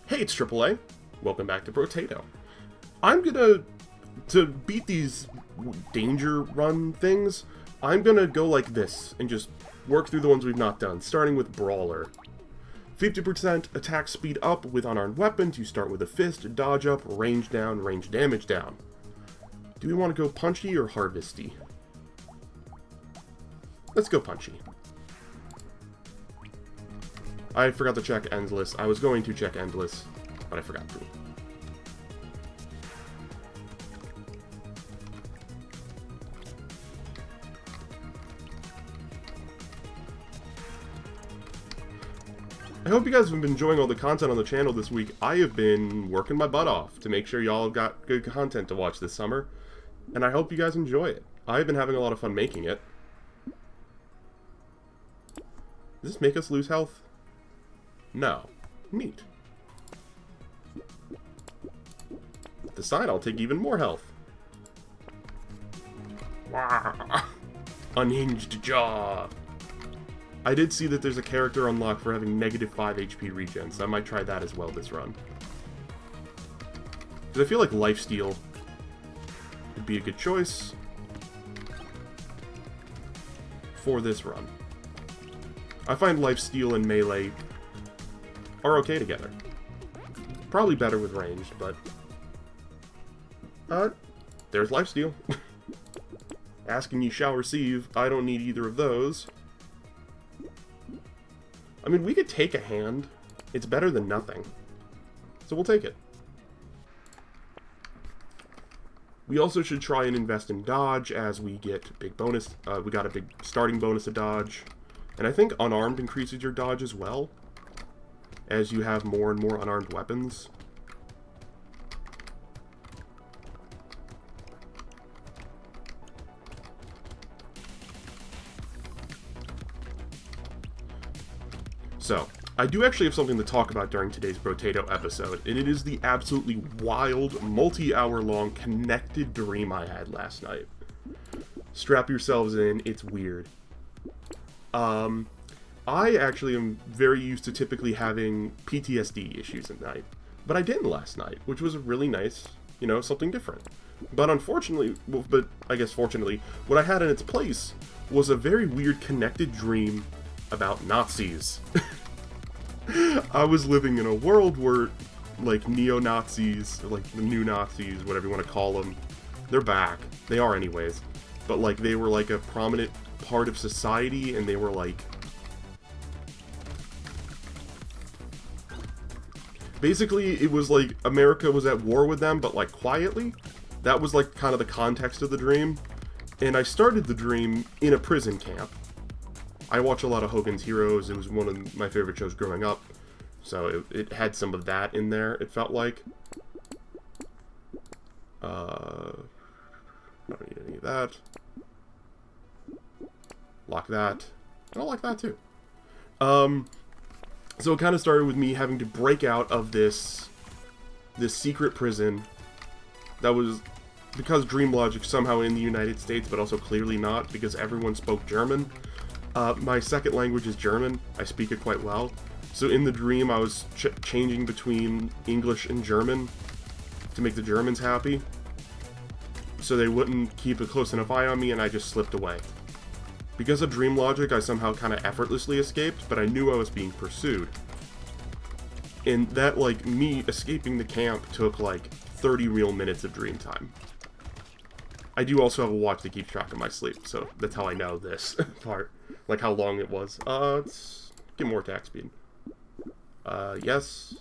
Hey, it's AAA. Welcome back to Brotato. I'm gonna, to beat these danger run things, I'm gonna go like this and just work through the ones we've not done, starting with Brawler. 50% attack speed up with unarmed weapons. You start with a fist, dodge up, range down, range damage down. Do we want to go punchy or harvesty? Let's go punchy. I forgot to check Endless. I was going to check Endless, but I forgot to. I hope you guys have been enjoying all the content on the channel this week. I have been working my butt off to make sure y'all have got good content to watch this summer, and I hope you guys enjoy it. I've been having a lot of fun making it. Does this make us lose health? No. Neat. The sign, I'll take even more health. Unhinged jaw. I did see that there's a character unlocked for having negative 5 HP regen, so I might try that as well this run. Because I feel like lifesteal would be a good choice for this run. I find lifesteal and melee are okay together. Probably better with ranged, but there's lifesteal. Ask and you shall receive. I don't need either of those. I mean, we could take a hand. It's better than nothing. So we'll take it. We also should try and invest in dodge as we get big bonus. We got a big starting bonus to dodge. And I think unarmed increases your dodge as well, as you have more and more unarmed weapons. So, I do actually have something to talk about during today's Brotato episode, and it is the absolutely wild, multi-hour-long connected dream I had last night. Strap yourselves in, it's weird. I actually am very used to typically having PTSD issues at night, but I didn't last night, which was really nice, you know, something different. But unfortunately, I guess fortunately, what I had in its place was a very weird connected dream about Nazis. I was living in a world where, like, neo-Nazis, or, like, the new Nazis, whatever you want to call them, they're back. They are anyways. But, like, they were, like, a prominent part of society, and they were, like, basically, it was like America was at war with them, but, like, quietly. That was, like, kind of the context of the dream. And I started the dream in a prison camp. I watch a lot of Hogan's Heroes. It was one of my favorite shows growing up. So it had some of that in there, it felt like. Don't need any of that. Lock that. And I'll lock that too. So it kind of started with me having to break out of this secret prison that was, because Dream Logic somehow in the United States, but also clearly not, because everyone spoke German. My second language is German. I speak it quite well. So in the dream, I was changing between English and German to make the Germans happy, so they wouldn't keep a close enough eye on me, and I just slipped away. Because of Dream Logic, I somehow kind of effortlessly escaped, but I knew I was being pursued. And that, like, me escaping the camp took, like, 30 real minutes of dream time. I do also have a watch that keeps track of my sleep, so that's how I know this part. Like, how long it was. Let's get more attack speed. Yes.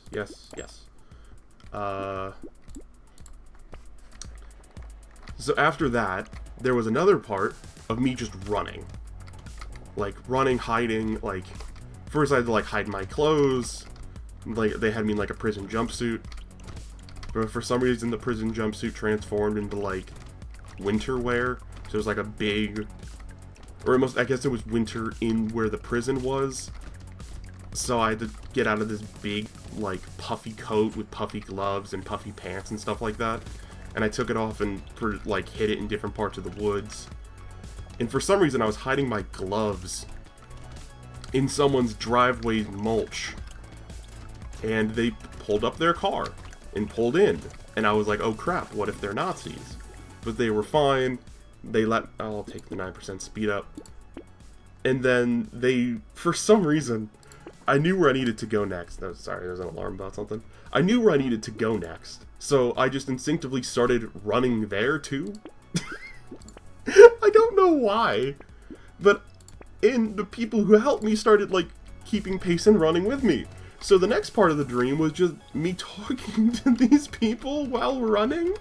So after that, there was another part of me just running. Like, running, hiding, like, first I had to, like, hide my clothes. Like, they had me in, like, a prison jumpsuit. But for some reason, the prison jumpsuit transformed into, like, winter wear. So it was, like, a big, or almost, I guess it was winter in where the prison was. So I had to get out of this big, like, puffy coat with puffy gloves and puffy pants and stuff like that. And I took it off and, like, hid it in different parts of the woods. And for some reason, I was hiding my gloves in someone's driveway mulch. And they pulled up their car and pulled in. And I was like, oh crap, what if they're Nazis? But they were fine. I'll take the 9% speed up. And then they, for some reason, I knew where I needed to go next. No, sorry, there's an alarm about something. I knew where I needed to go next. So I just instinctively started running there too. I don't know why. But the people who helped me started, like, keeping pace and running with me. So the next part of the dream was just me talking to these people while running.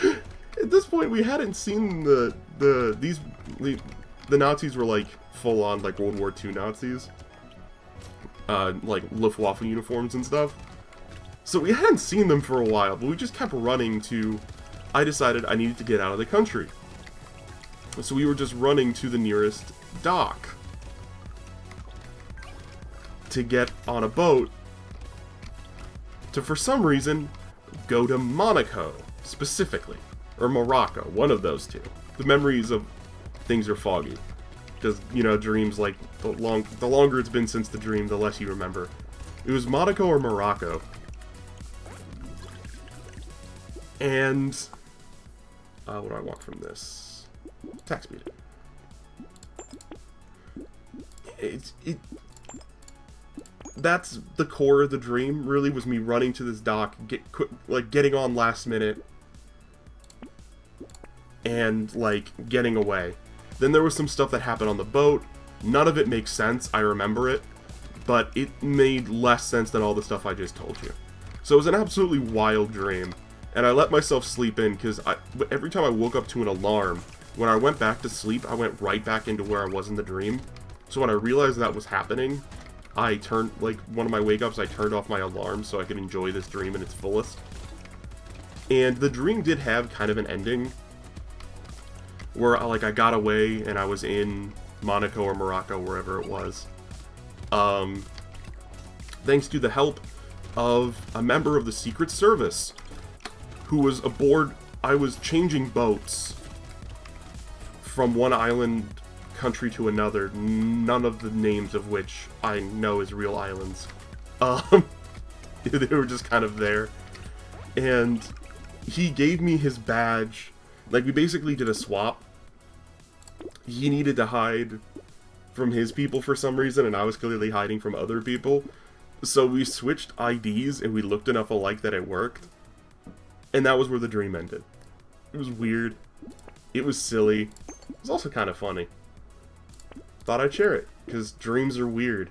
At this point, we hadn't seen the Nazis were, like, full-on, like, World War II Nazis. Like, Luftwaffe uniforms and stuff. So we hadn't seen them for a while, but we just kept running to... I decided I needed to get out of the country. So we were just running to the nearest dock to get on a boat to, for some reason, go to Monaco, specifically. Or Morocco, one of those two. The memories of things are foggy. Because, you know, dreams, like, the longer it's been since the dream, the less you remember. It was Monaco or Morocco. And, what do I want from this? Attack speed. That's the core of the dream, really, was me running to this dock, getting on last minute, and, like, getting away. Then there was some stuff that happened on the boat. None of it makes sense, I remember it, but it made less sense than all the stuff I just told you. So it was an absolutely wild dream, and I let myself sleep in, because every time I woke up to an alarm, when I went back to sleep, I went right back into where I was in the dream. So when I realized that was happening, I turned, like, one of my wake-ups, I turned off my alarm so I could enjoy this dream in its fullest. And the dream did have kind of an ending, where, like, I got away and I was in Monaco or Morocco, wherever it was. Thanks to the help of a member of the Secret Service who was aboard. I was changing boats from one island country to another, none of the names of which I know as real islands. They were just kind of there. And he gave me his badge. Like, we basically did a swap. He needed to hide from his people for some reason, and I was clearly hiding from other people. So we switched IDs, and we looked enough alike that it worked. And that was where the dream ended. It was weird. It was silly. It was also kind of funny. Thought I'd share it, because dreams are weird.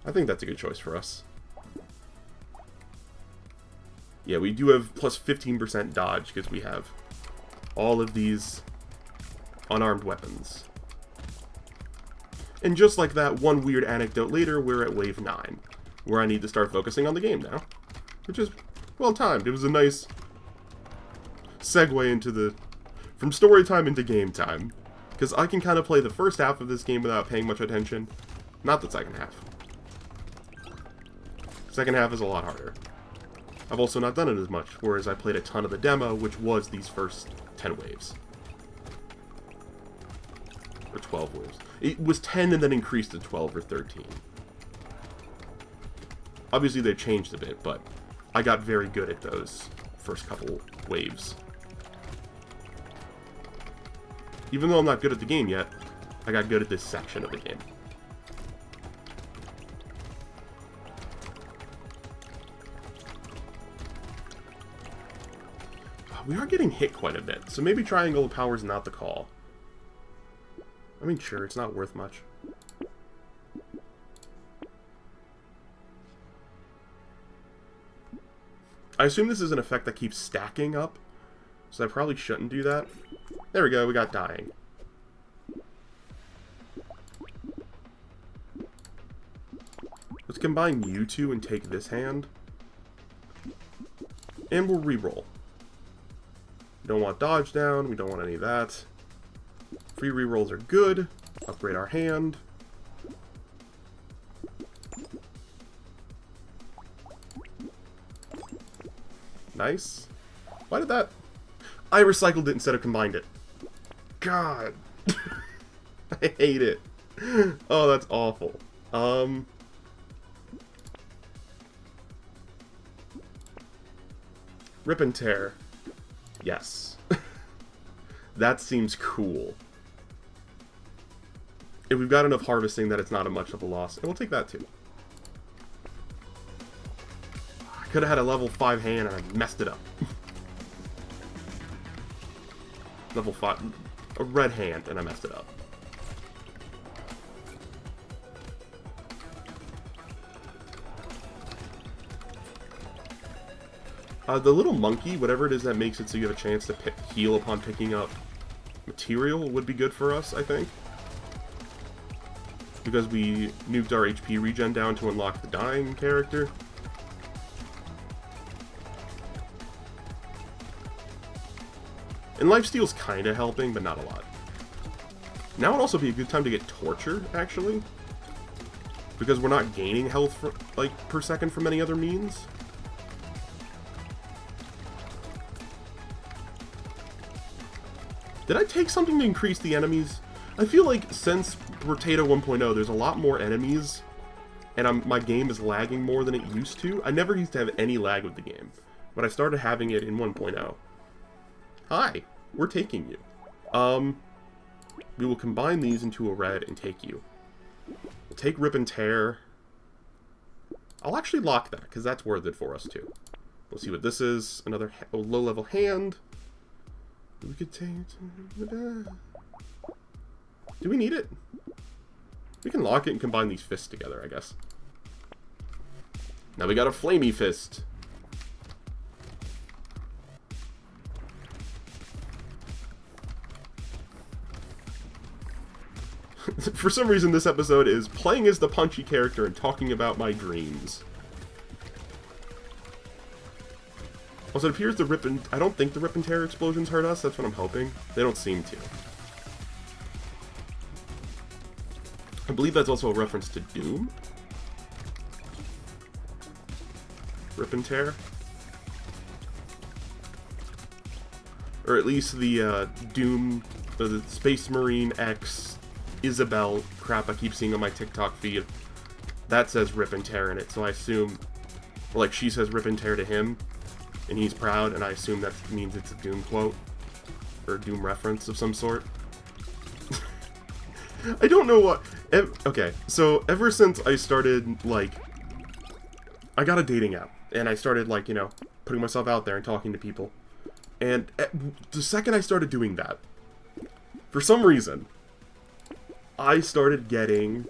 I think that's a good choice for us. Yeah, we do have plus 15% dodge, because we have all of these unarmed weapons. And just like that, one weird anecdote later, we're at wave 9, where I need to start focusing on the game now. Which is well timed. It was a nice segue into from story time into game time. Because I can kind of play the first half of this game without paying much attention. Not the second half. Second half is a lot harder. I've also not done it as much, whereas I played a ton of the demo, which was these first 10 waves. Or 12 waves. It was 10 and then increased to 12 or 13. Obviously they changed a bit, but I got very good at those first couple waves. Even though I'm not good at the game yet, I got good at this section of the game. We are getting hit quite a bit, so maybe triangle of power is not the call. I mean, sure, it's not worth much. I assume this is an effect that keeps stacking up, so I probably shouldn't do that. There we go, we got dying. Let's combine you two and take this hand. And we'll reroll. We don't want dodge down, we don't want any of that. Free rerolls are good. Upgrade our hand. Nice. Why did that... I recycled it instead of combined it. God. I hate it. Oh, that's awful. Rip and tear. Yes. That seems cool. If we've got enough harvesting that it's not a much of a loss. And we'll take that too. I could have had a level 5 hand and I messed it up. Level 5. A red hand and I messed it up. The little monkey, whatever it is that makes it so you have a chance to heal upon picking up material would be good for us, I think. Because we nuked our HP regen down to unlock the dying character. And lifesteal's kind of helping, but not a lot. Now would also be a good time to get torture, actually. Because we're not gaining health for, like, per second from any other means. Did I take something to increase the enemies? I feel like since Brotato 1.0, there's a lot more enemies, and my game is lagging more than it used to. I never used to have any lag with the game, but I started having it in 1.0. Hi, we're taking you. We will combine these into a red and take you. We'll take Rip and Tear. I'll actually lock that, because that's worth it for us, too. We'll see what this is. Another low-level hand. We could take... Do we need it? We can lock it and combine these fists together, I guess. Now we got a flamey fist. For some reason, this episode is playing as the punchy character and talking about my dreams. Also, it appears the rip and... I don't think the rip and tear explosions hurt us. That's what I'm hoping. They don't seem to. I believe that's also a reference to Doom. Rip and tear. Or at least the Doom... The Space Marine X Isabel crap I keep seeing on my TikTok feed. That says rip and tear in it, so I assume... Or like, she says rip and tear to him. And he's proud, and I assume that means it's a Doom quote. Or a Doom reference of some sort. I don't know what... Okay, so ever since I started, like... I got a dating app, and I started, like, you know, putting myself out there and talking to people. And the second I started doing that, for some reason, I started getting...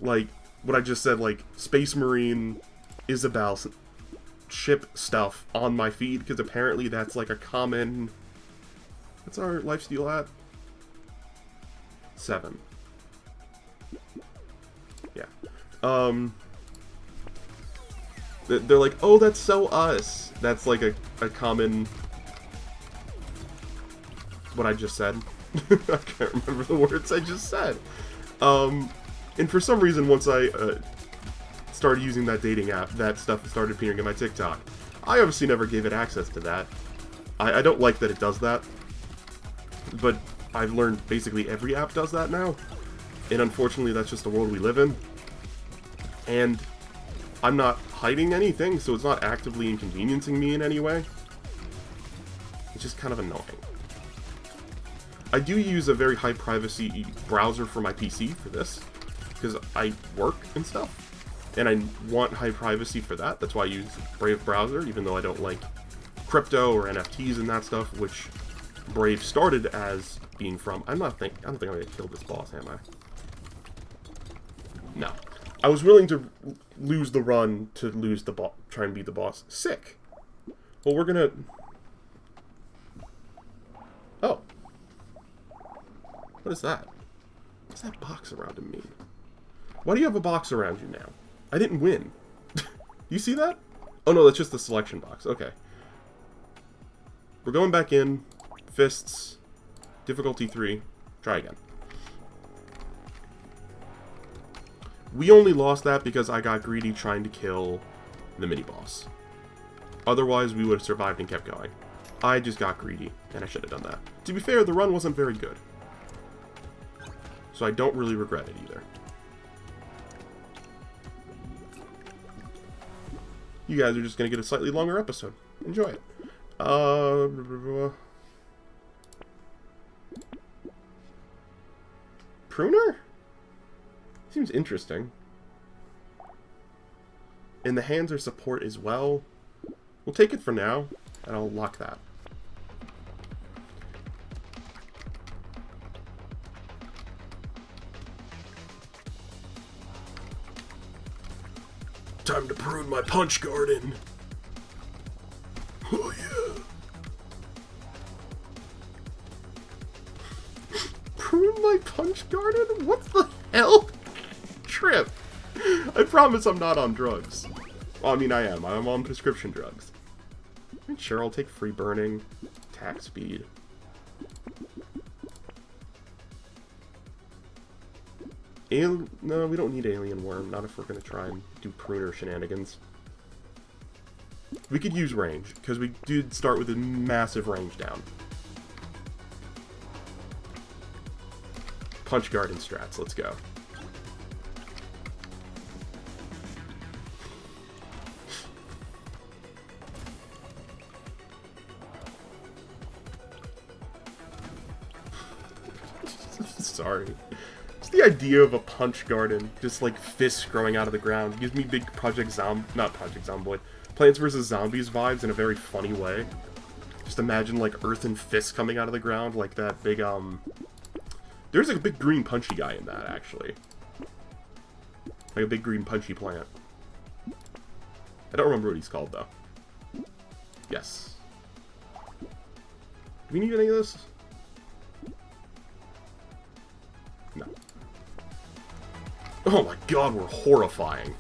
like... what I just said, like, Space Marine Isabel ship stuff on my feed, because apparently that's, like, a common... What's our lifesteal at? 7. Yeah. They're like, oh, that's so us. That's, like, a common... What I just said. I can't remember the words I just said. And for some reason, once I started using that dating app, that stuff started appearing in my TikTok. I obviously never gave it access to that. I don't like that it does that. But I've learned basically every app does that now. And unfortunately, that's just the world we live in. And I'm not hiding anything, so it's not actively inconveniencing me in any way. It's just kind of annoying. I do use a very high privacy browser for my PC for this. Because I work and stuff, and I want high privacy for that. That's why I use Brave browser, even though I don't like crypto or NFTs and that stuff, which Brave started as being from. I don't think I'm gonna kill this boss, am I? No. I was willing to lose the run to lose the boss, try and beat the boss. Sick. Well, we're gonna. Oh. What is that? What's that box around him mean? Why do you have a box around you now? I didn't win. You see that? Oh no, that's just the selection box. Okay. We're going back in. Fists. Difficulty 3. Try again. We only lost that because I got greedy trying to kill the mini-boss. Otherwise, we would have survived and kept going. I just got greedy, and I should have done that. To be fair, the run wasn't very good. So I don't really regret it either. You guys are just going to get a slightly longer episode. Enjoy it. Pruner? Seems interesting. And the hands are support as well. We'll take it for now, and I'll lock that. Time to prune my punch garden. Oh yeah. Prune my punch garden? What the hell? Trip. I promise I'm not on drugs. Well, I mean, I am. I'm on prescription drugs. Sure, I'll take free burning. Attack speed. No, we don't need alien worm. Not if we're going to try and do pruner shenanigans. We could use range, because we did start with a massive range down. Punch garden strats, let's go. Sorry. Just the idea of a punch garden, just like fists growing out of the ground, gives me big not Project Zomboid, Plants vs. Zombies vibes in a very funny way. Just imagine like earthen fists coming out of the ground, like that big, there's like a big green punchy guy in that, actually. Like a big green punchy plant. I don't remember what he's called, though. Yes. Do we need any of this? No. Oh my god, we're horrifying.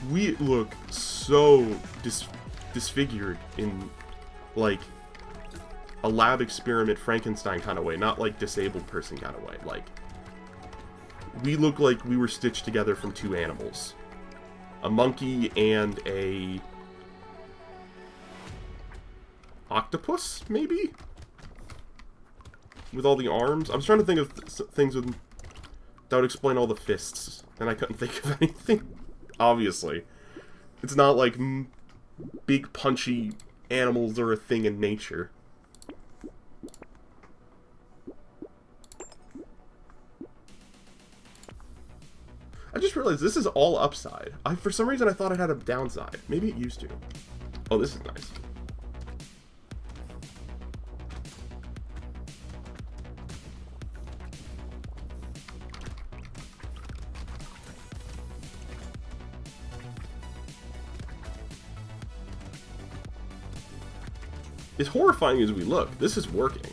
We look so disfigured in, like, a lab experiment Frankenstein kind of way, not like disabled person kind of way. Like, we look like we were stitched together from two animals. A monkey and a octopus, maybe? With all the arms? I was trying to think of things that would explain all the fists, and I couldn't think of anything. Obviously. It's not like big punchy animals are a thing in nature. I just realized this is all upside. For some reason I thought it had a downside. Maybe it used to. Oh, this is nice. As horrifying as we look, this is working.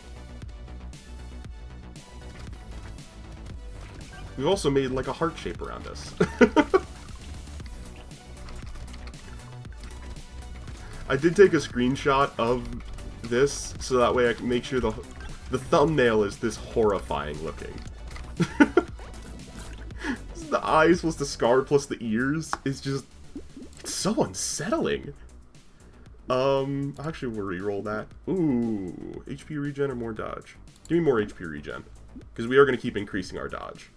We've also made like a heart shape around us. I did take a screenshot of this so that way I can make sure the thumbnail is this horrifying looking. The eyes plus the scar plus the ears is just so unsettling. Actually we'll re-roll that. Ooh, HP regen or more dodge? Give me more HP regen, because we are going to keep increasing our dodge.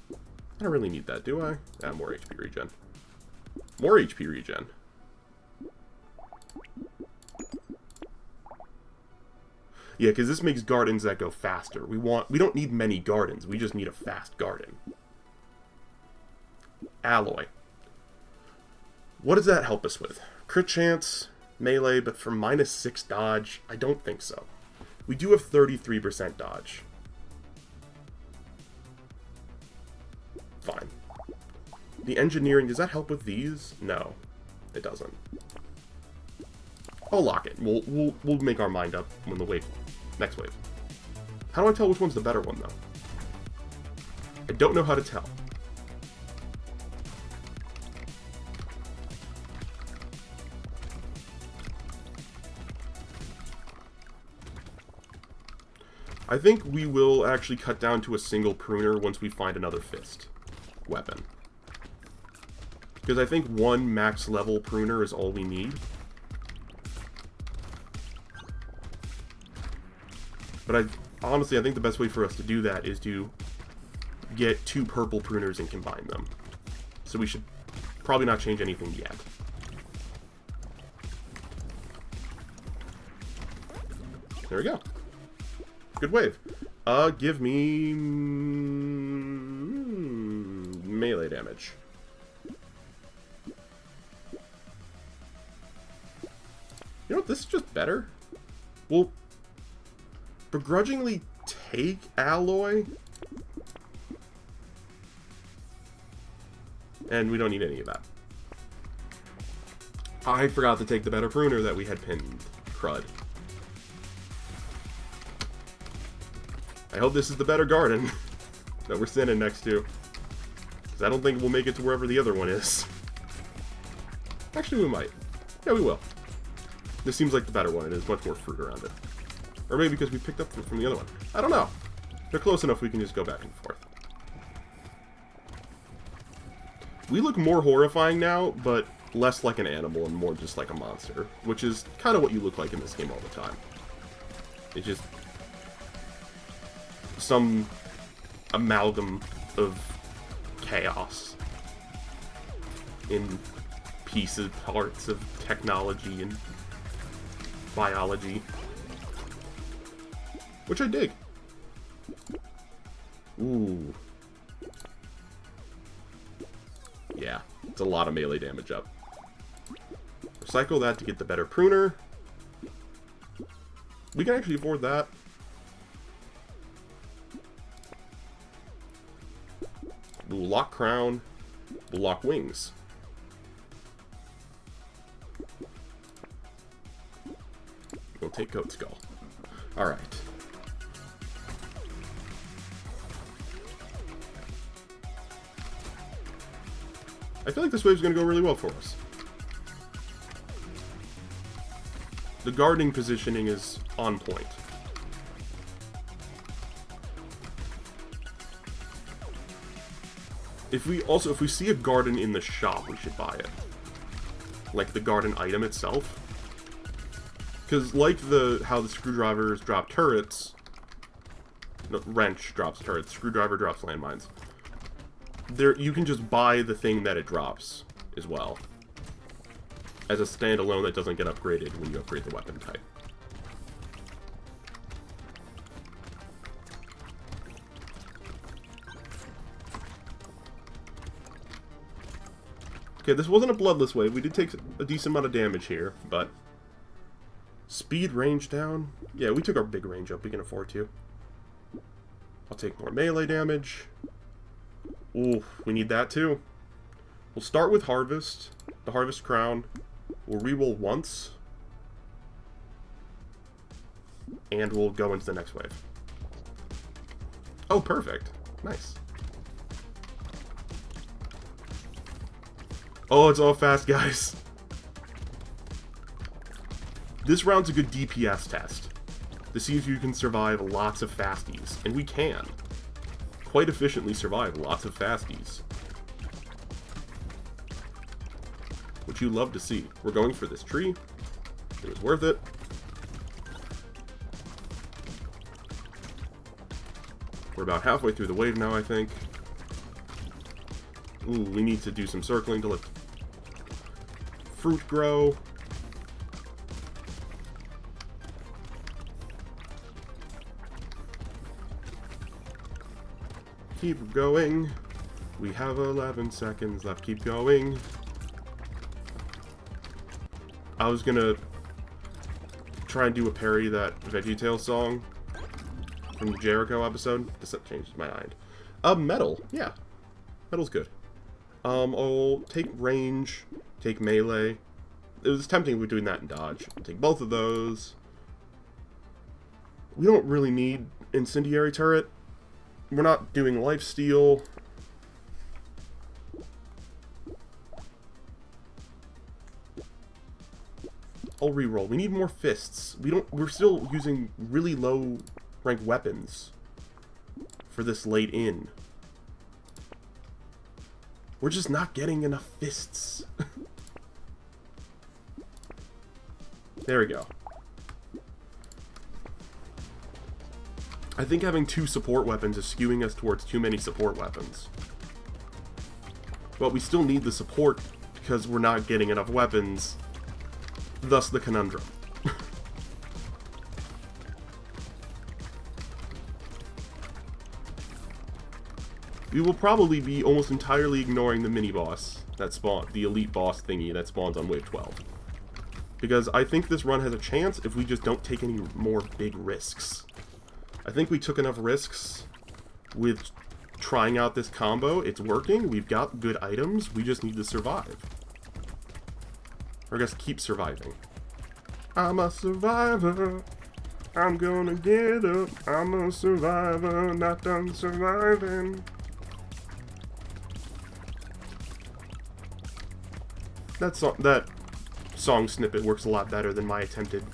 I don't really need that, do I? Ah, more HP regen. More HP regen. Yeah, because this makes gardens that go faster. We don't need many gardens, we just need a fast garden. Alloy. What does that help us with? Crit chance, melee, but for -6 dodge, I don't think so. We do have 33% dodge. Fine. The engineering, does that help with these? No, it doesn't. I'll lock it. We'll make our mind up when the next wave. How do I tell which one's the better one, though? I don't know how to tell. I think we will actually cut down to a single pruner once we find another fist weapon. Because I think one max level pruner is all we need. But honestly, I think the best way for us to do that is to get 2 purple pruners and combine them. So we should probably not change anything yet. There we go. Good wave. Give me melee damage. You know what? This is just better. We'll begrudgingly take alloy. And we don't need any of that. I forgot to take the better pruner that we had pinned. Crud. I hope this is the better garden that we're standing next to. Because I don't think we'll make it to wherever the other one is. Actually, we might. Yeah, we will. This seems like the better one. It has much more fruit around it. Or maybe because we picked up fruit from the other one. I don't know. They're close enough we can just go back and forth. We look more horrifying now, but less like an animal and more just like a monster. Which is kind of what you look like in this game all the time. It's just some amalgam of chaos in pieces, parts of technology and biology. Which I dig. Ooh. Yeah, it's a lot of melee damage up. Recycle that to get the better pruner. We can actually afford that. We'll lock crown. We'll lock wings. We'll take goat skull. Alright. I feel like this wave's going to go really well for us. The gardening positioning is on point. If we see a garden in the shop, we should buy it. Like the garden item itself. Because like how the screwdrivers drop turrets, no, wrench drops turrets, screwdriver drops landmines. You can just buy the thing that it drops as well. As a standalone that doesn't get upgraded when you upgrade the weapon type. Okay, this wasn't a bloodless wave. We did take a decent amount of damage here, but... Speed range down? Yeah, we took our big range up. We can afford to. I'll take more melee damage. Ooh, we need that too. We'll start with Harvest. The Harvest Crown. We'll reroll once. And we'll go into the next wave. Oh, perfect. Nice. Oh, it's all fast, guys. This round's a good DPS test. To see if you can survive lots of fasties. And we can. Quite efficiently survive lots of fasties. Which you love to see. We're going for this tree. It was worth it. We're about halfway through the wave now, I think. Ooh, we need to do some circling to let fruit grow. Keep going. We have 11 seconds left. Keep going. I was gonna try and do a parody that VeggieTales song from the Jericho episode. This changed my mind. Metal. Yeah. Metal's good. I'll take range, take melee. It was tempting we're doing that in dodge. I'll take both of those. We don't really need incendiary turret. We're not doing lifesteal. I'll reroll. We need more fists. We're still using really low rank weapons for this late in. We're just not getting enough fists. There we go. I think having 2 support weapons is skewing us towards too many support weapons. But we still need the support because we're not getting enough weapons. Thus the conundrum. We will probably be almost entirely ignoring the mini-boss that spawned, the elite boss thingy that spawns on wave 12. Because I think this run has a chance if we just don't take any more big risks. I think we took enough risks with trying out this combo. It's working, we've got good items, we just need to survive. Or I guess keep surviving. I'm a survivor, I'm gonna get up, I'm a survivor, not done surviving. That song snippet works a lot better than my attempted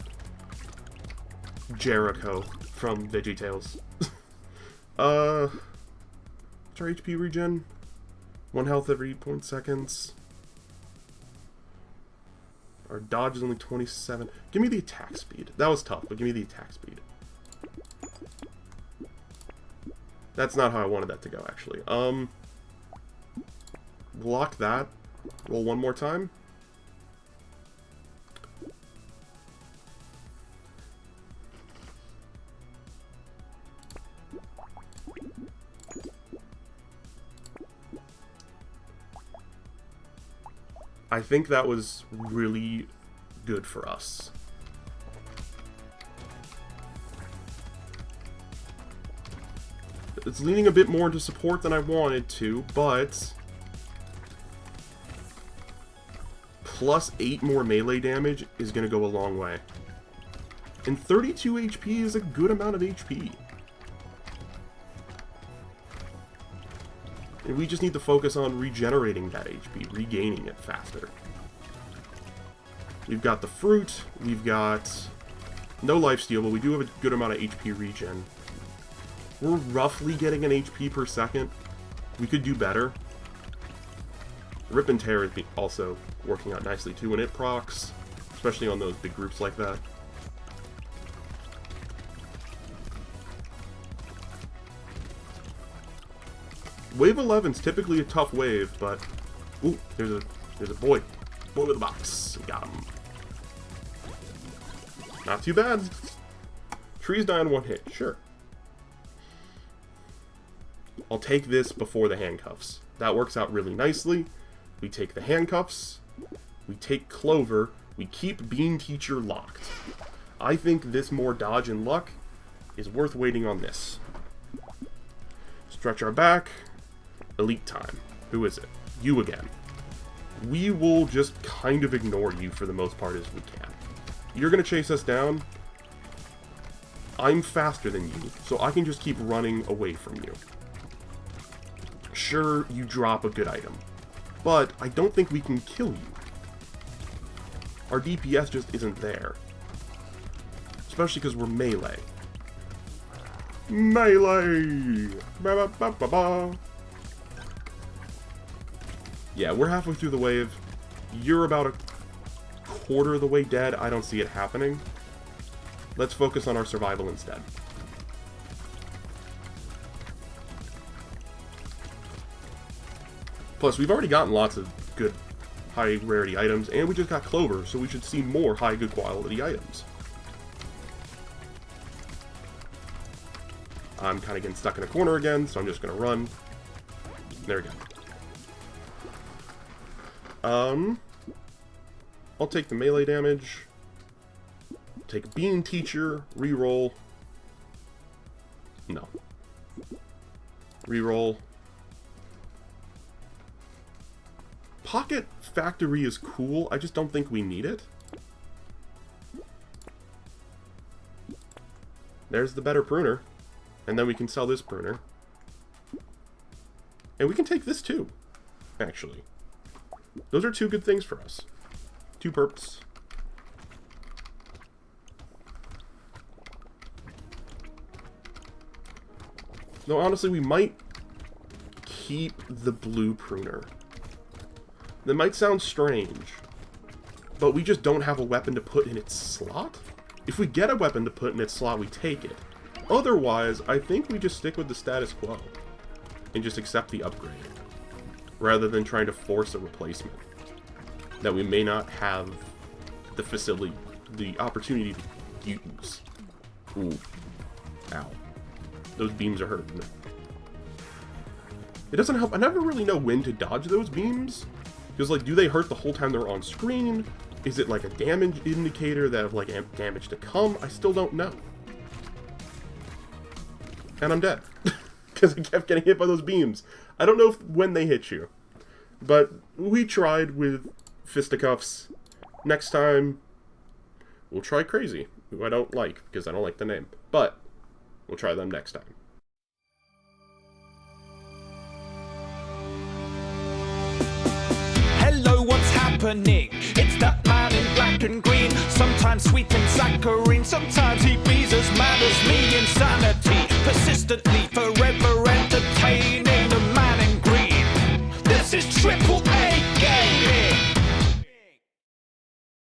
Jericho from VeggieTales. What's our HP regen? 1 health every 8 seconds. Our dodge is only 27. Give me the attack speed. That was tough, but give me the attack speed. That's not how I wanted that to go, actually. Block that. Roll one more time. I think that was really good for us. It's leaning a bit more into support than I wanted to, but plus 8 more melee damage is going to go a long way. And 32 HP is a good amount of HP. And we just need to focus on regenerating that HP, regaining it faster. We've got the fruit, we've got no lifesteal, but we do have a good amount of HP regen. We're roughly getting an HP per second. We could do better. Rip and Tear is also working out nicely too when it procs, especially on those big groups like that. Wave 11's typically a tough wave, but ooh, there's a boy with a box. Got him. Not too bad. Trees die in 1 hit, sure. I'll take this before the handcuffs. That works out really nicely. We take the handcuffs, we take Clover, we keep Bean Teacher locked. I think this more dodge and luck is worth waiting on this. Stretch our back. Elite time. Who is it? You again. We will just kind of ignore you for the most part as we can. You're going to chase us down. I'm faster than you, so I can just keep running away from you. Sure, you drop a good item, but I don't think we can kill you. Our DPS just isn't there. Especially because we're melee. Melee! Ba -ba -ba -ba -ba. Yeah, we're halfway through the wave. You're about a quarter of the way dead. I don't see it happening. Let's focus on our survival instead. Plus, we've already gotten lots of good high rarity items, and we just got Clover, so we should see more high good quality items. I'm kind of getting stuck in a corner again, so I'm just going to run. There we go. I'll take the melee damage. Take Bean Teacher, reroll. No. Reroll. Pocket Factory is cool, I just don't think we need it. There's the better pruner. And then we can sell this pruner. And we can take this too, actually. Those are 2 good things for us. 2 perps. Though honestly, we might keep the blue pruner. That might sound strange, but we just don't have a weapon to put in its slot? If we get a weapon to put in its slot, we take it. Otherwise, I think we just stick with the status quo and just accept the upgrade, rather than trying to force a replacement that we may not have the facility, the opportunity to use. Ooh. Ow. Those beams are hurting me. It doesn't help. I never really know when to dodge those beams. Because, like, do they hurt the whole time they're on screen? Is it like a damage indicator that of, like, damage to come? I still don't know. And I'm dead. Because I kept getting hit by those beams. I don't know when they hit you. But we tried with fisticuffs. Next time, we'll try Crazy, who I don't like, because I don't like the name. But we'll try them next time. Hello, what's happening? It's that man in black and green. Sometimes sweet and saccharine. Sometimes he be as mad as me. Insanity, persistently